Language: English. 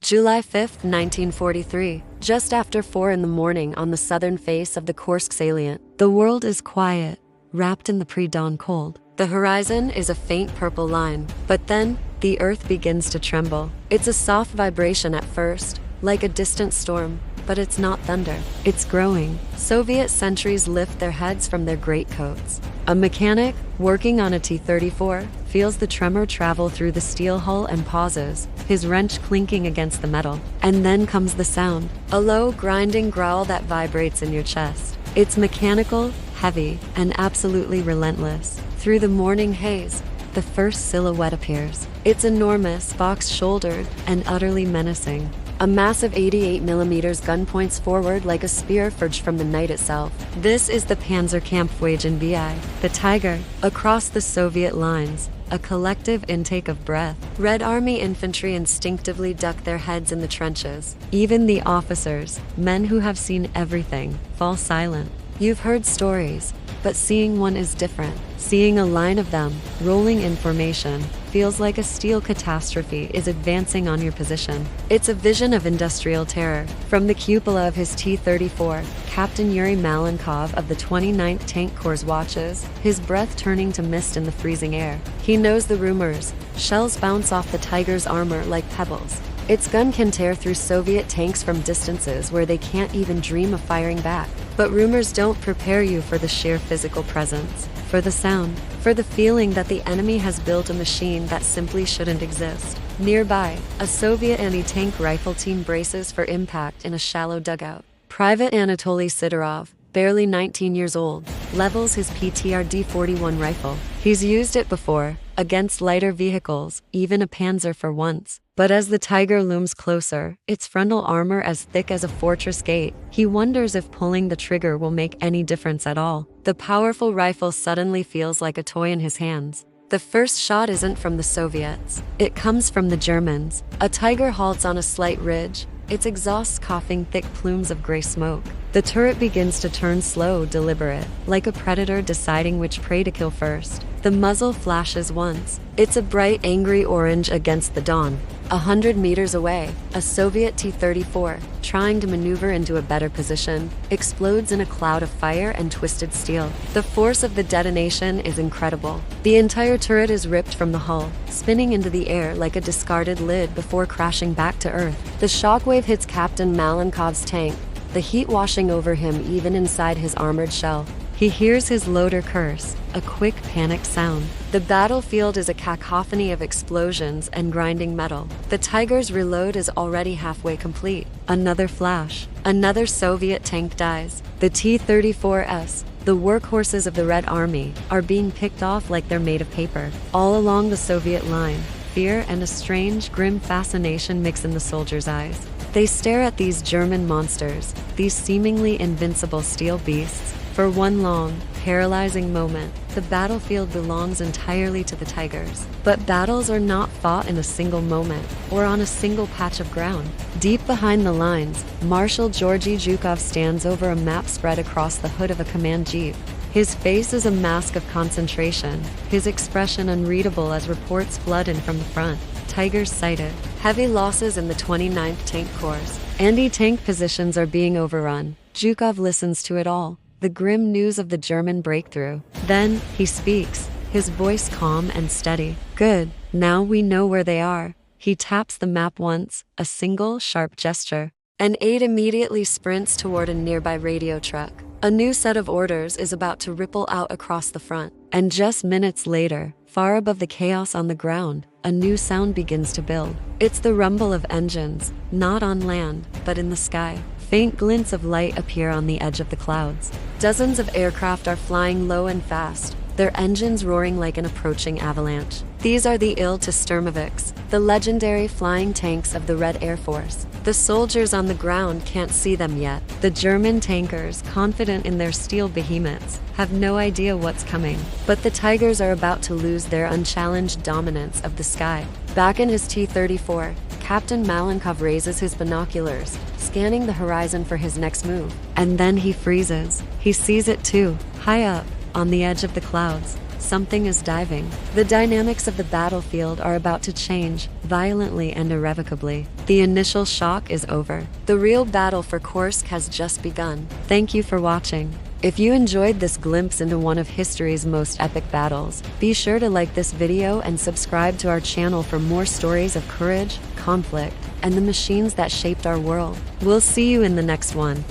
July 5, 1943, just after 4 in the morning on the southern face of the Kursk salient. The world is quiet, wrapped in the pre-dawn cold. The horizon is a faint purple line, but then the earth begins to tremble. It's a soft vibration at first, like a distant storm, but it's not thunder. It's growing. Soviet sentries lift their heads from their greatcoats. A mechanic, working on a T-34, feels the tremor travel through the steel hull and pauses, his wrench clinking against the metal. And then comes the sound, a low, grinding growl that vibrates in your chest. It's mechanical, heavy, and absolutely relentless. Through the morning haze, the first silhouette appears. It's enormous, box-shouldered, and utterly menacing. A massive 88mm gun points forward like a spear forged from the night itself. This is the Panzer VI, the Tiger. Across the Soviet lines, a collective intake of breath. Red Army infantry instinctively duck their heads in the trenches. Even the officers, men who have seen everything, fall silent. You've heard stories, but seeing one is different. Seeing a line of them, rolling in formation, feels like a steel catastrophe is advancing on your position. It's a vision of industrial terror. From the cupola of his T-34, Captain Yuri Malenkov of the 29th Tank Corps watches, his breath turning to mist in the freezing air. He knows the rumors. Shells bounce off the Tiger's armor like pebbles. Its gun can tear through Soviet tanks from distances where they can't even dream of firing back. But rumors don't prepare you for the sheer physical presence, for the sound, for the feeling that the enemy has built a machine that simply shouldn't exist. Nearby, a Soviet anti-tank rifle team braces for impact in a shallow dugout. Private Anatoly Sidorov, barely 19 years old, levels his PTRD-41 rifle. He's used it before, against lighter vehicles, even a Panzer for once. But as the Tiger looms closer, its frontal armor as thick as a fortress gate, he wonders if pulling the trigger will make any difference at all. The powerful rifle suddenly feels like a toy in his hands. The first shot isn't from the Soviets. It comes from the Germans. A Tiger halts on a slight ridge, its exhaust coughing thick plumes of gray smoke. The turret begins to turn slow, deliberate, like a predator deciding which prey to kill first. The muzzle flashes once. It's a bright, angry orange against the dawn. 100 meters away, a Soviet T-34, trying to maneuver into a better position, explodes in a cloud of fire and twisted steel. The force of the detonation is incredible. The entire turret is ripped from the hull, spinning into the air like a discarded lid before crashing back to earth. The shockwave hits Captain Malenkov's tank, the heat washing over him even inside his armored shell. He hears his loader curse, a quick panicked sound. The battlefield is a cacophony of explosions and grinding metal. The Tiger's reload is already halfway complete. Another flash. Another Soviet tank dies. The T-34s, the workhorses of the Red Army, are being picked off like they're made of paper. All along the Soviet line, fear and a strange, grim fascination mix in the soldiers' eyes. They stare at these German monsters, these seemingly invincible steel beasts. For one long, paralyzing moment, the battlefield belongs entirely to the Tigers. But battles are not fought in a single moment, or on a single patch of ground. Deep behind the lines, Marshal Georgy Zhukov stands over a map spread across the hood of a command jeep. His face is a mask of concentration, his expression unreadable as reports flood in from the front. Tigers sighted. Heavy losses in the 29th Tank Corps. Anti-tank positions are being overrun. Zhukov listens to it all. The grim news of the German breakthrough. Then, he speaks, his voice calm and steady. Good, now we know where they are. He taps the map once, a single, sharp gesture. An aide immediately sprints toward a nearby radio truck. A new set of orders is about to ripple out across the front. And just minutes later, far above the chaos on the ground, a new sound begins to build. It's the rumble of engines, not on land, but in the sky. Faint glints of light appear on the edge of the clouds. Dozens of aircraft are flying low and fast, their engines roaring like an approaching avalanche. These are the Il-2 Sturmoviks, the legendary flying tanks of the Red Air Force. The soldiers on the ground can't see them yet. The German tankers, confident in their steel behemoths, have no idea what's coming. But the Tigers are about to lose their unchallenged dominance of the sky. Back in his T-34, Captain Malenkov raises his binoculars, scanning the horizon for his next move. And then he freezes. He sees it too, high up, on the edge of the clouds. something is diving. The dynamics of the battlefield are about to change, violently and irrevocably. The initial shock is over. The real battle for Kursk has just begun. Thank you for watching. If you enjoyed this glimpse into one of history's most epic battles, be sure to like this video and subscribe to our channel for more stories of courage, conflict, and the machines that shaped our world. We'll see you in the next one.